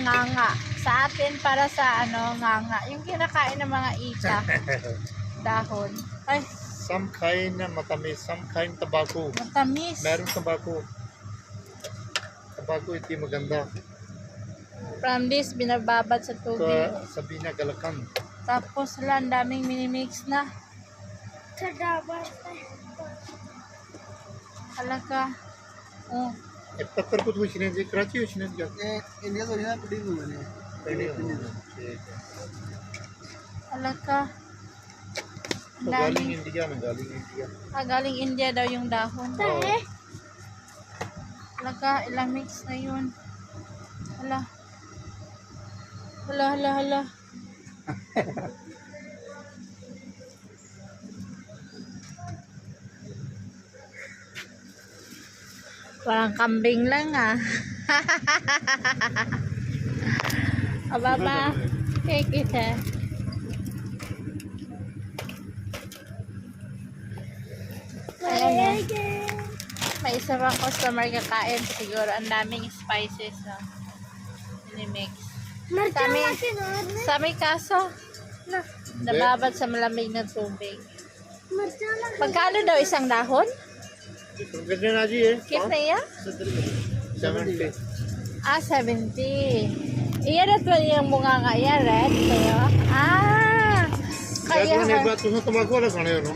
nganga. Sa atin para sa nganga. Yung kinakain ng mga ika. Dahon. Ay, some kind matamis, some kind tobacco. matamis. Meron tobacco. Tobacco iti maganda. From this, binababad sa tubig. Sabi na galakan. Tapos, ang daming minimix na. Halaka. Oh. पत्थर को कुछ नहीं दे कराची कुछ नहीं दे इंडिया तो यहाँ पड़ी हुई है Halaka. तो गालिंग इंडिया में गालिंग India Galing India daw yung dahon. Oo. Halaka, ilang mix na yun. Hala. Hala, hala, hala. Parang kambing lang Ababa, take it Ayan na. May isa pang customer kakain. Siguro ang daming spices. No? Minimix. Sa may kaso, nababad sa malamig na tubig. Pagkano daw isang dahon? कितने ना जी है Kitna iya? 70 70. Iya na to yung bunga nga iya, red. Kayo? Kaya एक बात तुम तंबाकू वाला खाने हो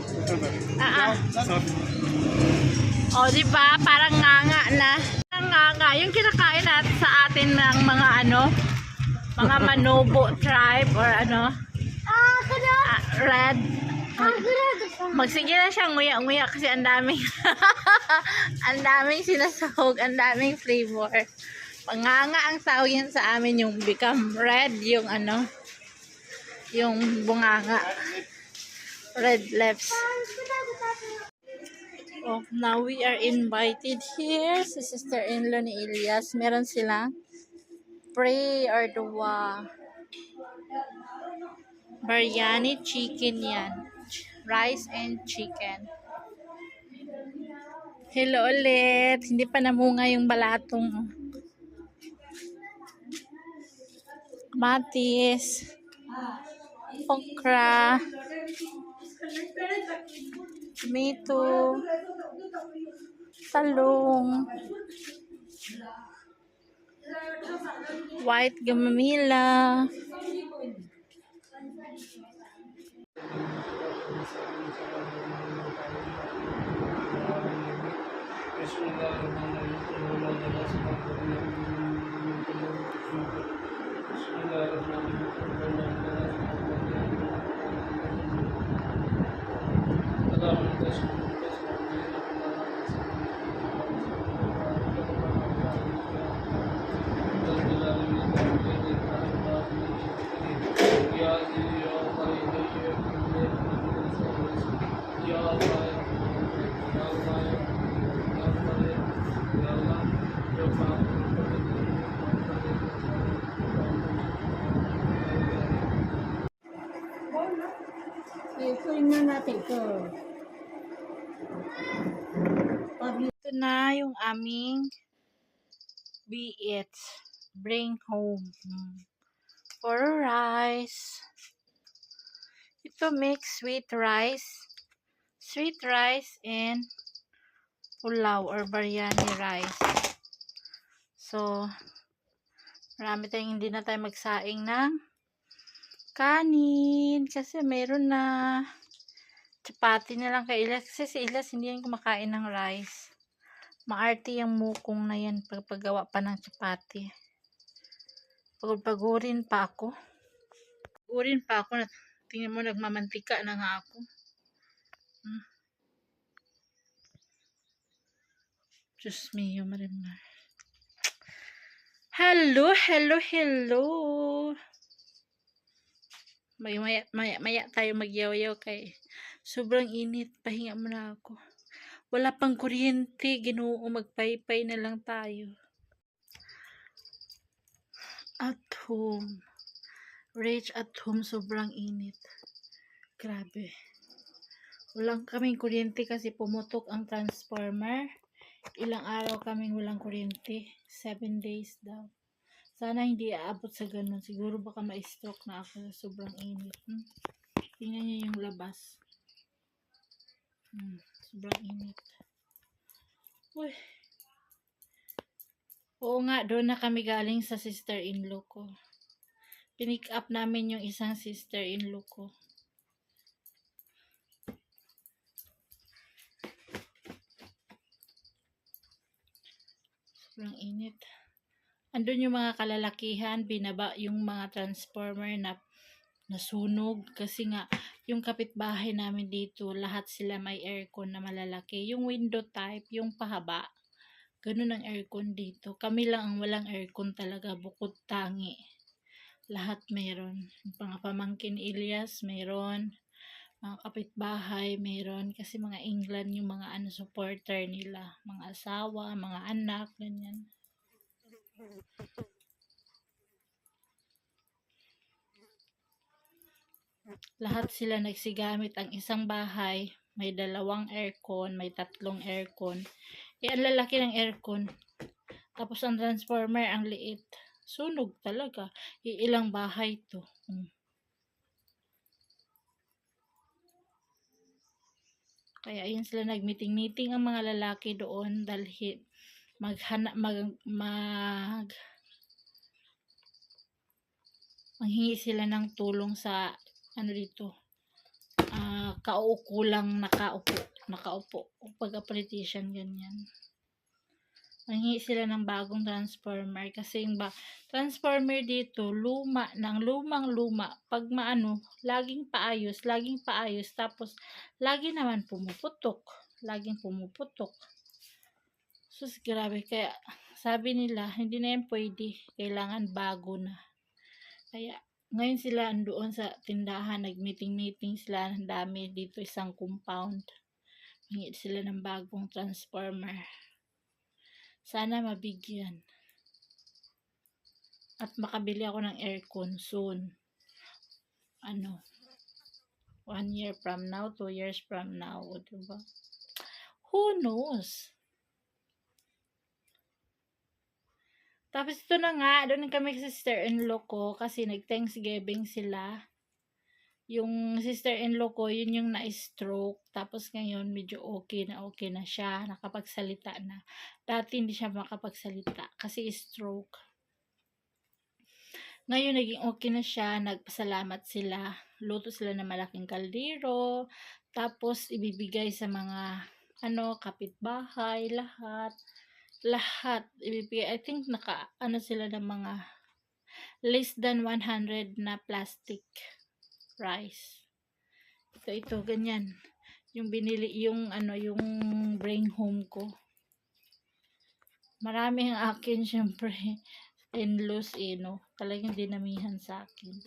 O, diba? Parang nganga na. Parang nganga. Yung kinakain natin sa atin ng mga mga Manobo tribe or red. Magsige na siyang nguya-nguya kasi ang daming ang daming sinasahog, ang daming flavor. Panganga ang tawag yan sa amin, yung become red, yung yung bunganga. Red leaves. Oh, now we are invited here sa sister-in-law ni Elias. Meron silang pray or dua. Biryani chicken yan. Rice and chicken. Hello ulit. Hindi pa namunga yung balatong. Matis. Okra. Tomato. Talong. White gamamila. Ito na yung aming be it. Bring home. For rice. Ito mix sweet rice. Sweet rice and pulaw or biryani rice. So, marami tayong hindi na tayo magsaing ng kanin. Kasi meron na. Chapati na lang kay Elias. Kasi si Elias hindi yan kumakain ng rice. Maarte yung mukong na yan pagpagawa pa ng chapati. Pagurin pa ako. Tingnan mo, nagmamantika na nga ako. Diyos mio, marimar. Hello. Maya tayo magyaw-yaw kay sobrang init. Pahinga muna ako. Wala pang kuryente. Ginoo, magpaypay na lang tayo. At home. Rage at home. Sobrang init. Grabe. Walang kaming kuryente kasi pumutok ang transformer. Ilang araw kaming walang kuryente. 7 days daw. Sana hindi aabot sa ganun. Siguro baka ma-stroke na ako sa sobrang init. Tingnan niyo yung labas. Sobrang init. Uy. Oo nga, doon na kami galing sa sister-in-law ko. Pinick up namin yung isang sister-in-law ko. Sobrang init. Andun yung mga kalalakihan, binaba yung mga transformer na nasunog kasi nga yung kapitbahay namin dito, lahat sila may aircon na malalaki. Yung window type, yung pahaba, ganun ang aircon dito. Kami lang ang walang aircon talaga, bukod tangi. Lahat mayroon. Yung mga pamangkin ni Elias, mayroon. Mga kapitbahay, mayroon. Kasi mga England yung mga supporter nila. Mga asawa, mga anak, ganyan. Lahat sila nagsigamit. Ang isang bahay, may 2 aircon, may 3 aircon. Ang lalaki ng aircon. Tapos ang transformer, ang liit. Sunog talaga. Ilang bahay to. Kaya ayun sila nagmeeting-meeting ang mga lalaki doon dahil manghingi sila ng tulong sa dito. Kaukulang nakaupo pagka-politician ganyan. Manghingi sila ng bagong transformer kasi yung transformer dito lumang luma. Pag laging paayos tapos lagi naman pumuputok. Sus, grabe. Kaya sabi nila hindi na yan pwede, kailangan bago na. Kaya ngayon sila andoon sa tindahan, nag-meeting sila, ang dami dito, isang compound. Hingi sila ng bagong transformer. Sana mabigyan. At makabili ako ng aircon soon. 1 year from now, 2 years from now, diba? Who knows? Tapos ito na nga, doon kami sa sister-in-law ko kasi nag-Thanksgiving sila. Yung sister-in-law ko, yun yung na-stroke. Tapos ngayon, medyo okay na siya. Nakapagsalita na. Dati hindi siya makapagsalita kasi stroke. Ngayon, naging okay na siya. Nagpasalamat sila. Luto sila ng malaking kaldero. Tapos, ibibigay sa mga kapitbahay, lahat. Ibibigay. I think sila ng mga less than 100 na plastic rice. Ito, ganyan. Yung binili, yung bring home ko. Marami ang akin, syempre. In-laws, talagang dinamihan sa akin.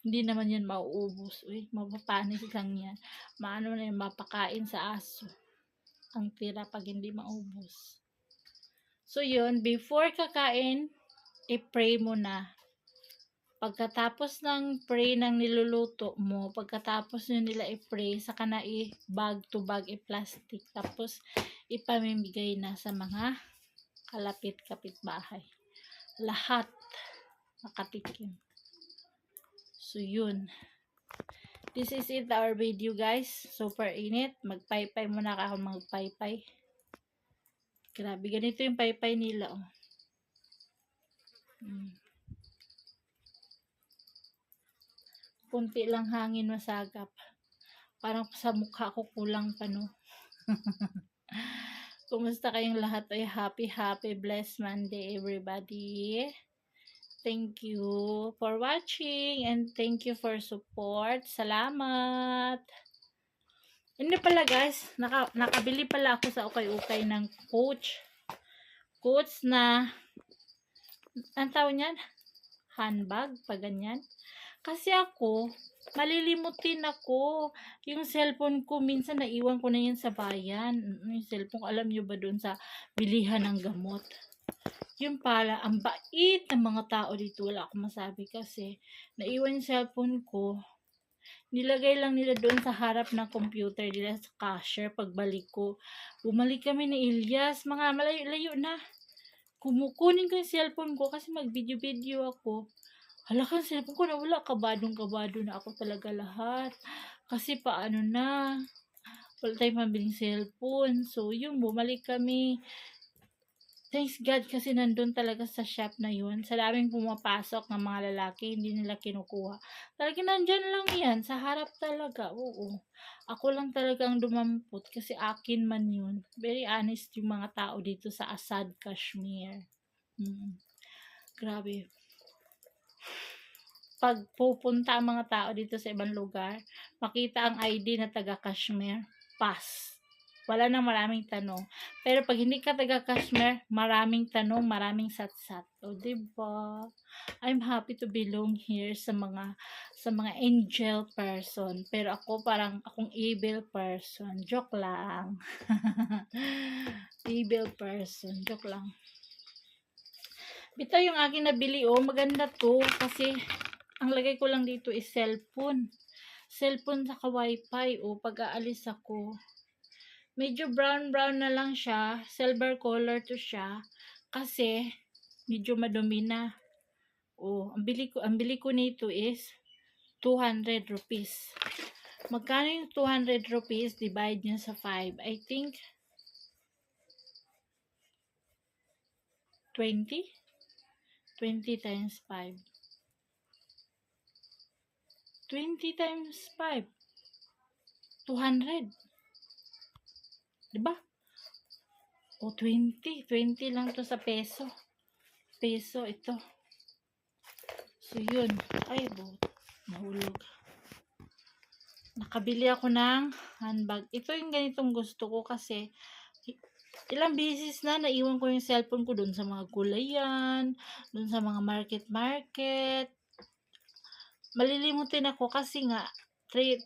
Hindi naman yan mauubos. Mapapanis lang yan. Na yan, mapakain sa aso. Ang tira pag hindi maubos. So, yun, before kakain, i-pray mo na. Pagkatapos ng pray ng niluluto mo, pagkatapos nyo nila i-pray, saka na i-bag to bag, i-plastic. Tapos, ipamimigay na sa mga kapitbahay. Lahat nakatikim. So, yun. This is it, our video, guys. Super init. Magpaypay muna ako, magpaypay. Grabe, ganito yung paypay nila, Kunti lang hangin masagap. Parang sa mukha ko kulang pa, no? Kumusta kayong lahat? Ay, happy, blessed Monday, everybody. Thank you for watching and thank you for support. Salamat! Pala, guys, nakabili pala ako sa ukay-ukay ng Coach na, ang tawag niyan? Handbag, pag ganyan. Kasi ako, malilimutin ako. Yung cellphone ko, minsan naiwan ko na yan sa bayan. Yung cellphone, alam nyo ba doon sa bilihan ng gamot? Yun pala, ang bait ng mga tao dito. Wala akong masabi kasi naiwan yung cellphone ko. Nilagay lang nila doon sa harap ng computer nila sa cashier. Pagbalik ko, bumalik kami ni Elias. Mga malayo-layo na. kumukunin ko yung cellphone ko kasi mag-video-video ako. Hala ka, cellphone ko nawala. Kabadong-kabado na ako talaga lahat. Kasi paano na, wala tayong mabiling cellphone. So, yun, bumalik kami. Thanks God kasi nandun talaga sa shop na yun. Sa daming pumapasok ng mga lalaki, hindi nila kinukuha. Talaga nandyan lang yan, sa harap talaga. Oo. Ako lang talagang dumampot kasi akin man yun. Very honest yung mga tao dito sa Assad, Kashmir. Grabe. Pag pupunta ang mga tao dito sa ibang lugar, makita ang ID na taga Kashmir, pass. Wala nang maraming tanong. Pero pag hindi ka taga Kashmir, maraming tanong, maraming satsat. O, diba? I'm happy to belong here sa mga angel person. Pero ako parang akong evil person. Joke lang. Evil person. Joke lang. Bito yung aking nabili, oh. Maganda to. Kasi, ang lagay ko lang dito is cellphone. Cellphone saka wifi, oh. Pag aalis ako. Medyo brown na lang siya. Silver color to siya. Kasi, medyo madumi na. Oh, ang bili ko nito is 200 rupees. Magkano yung 200 rupees? Divide nyo sa 5. I think 20? 20 times 5. 20 times 5. 200. Diba? O, 20. 20 lang to sa peso. Peso, ito. So, yun. Ay, nahulog. Nakabili ako ng handbag. Ito yung ganitong gusto ko kasi ilang beses na naiwan ko yung cellphone ko dun sa mga gulayan, dun sa mga market. Malilimutin ako kasi nga, 3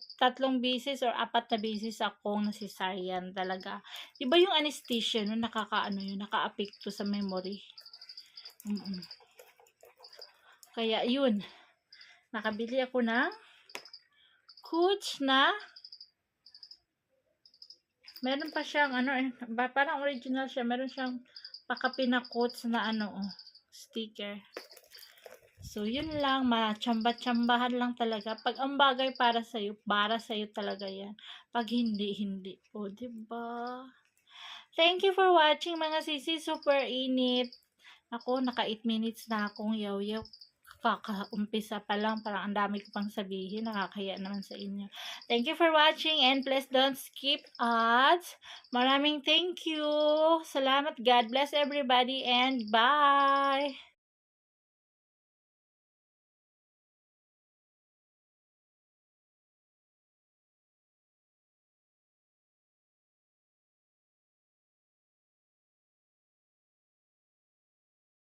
beses or 4 na beses akong nasisaryan talaga. Iba yung anesthesia no, naka-apekto sa memory. Kaya yun, nakabili ako ng Coach na meron pa siyang parang original siya, meron siyang pakapina Coach na sticker. So, yun lang, machamba-chambahan lang talaga. Pag ang bagay para sa'yo talaga yan. Pag hindi. O, diba? Thank you for watching, mga sisi. Super init. Ako, naka 8 minutes na akong yaw-yaw. Kakaumpisa pa lang, parang ang dami ko pang sabihin. Nakakaya naman sa inyo. Thank you for watching and please don't skip ads. Maraming thank you. Salamat. God bless everybody and bye!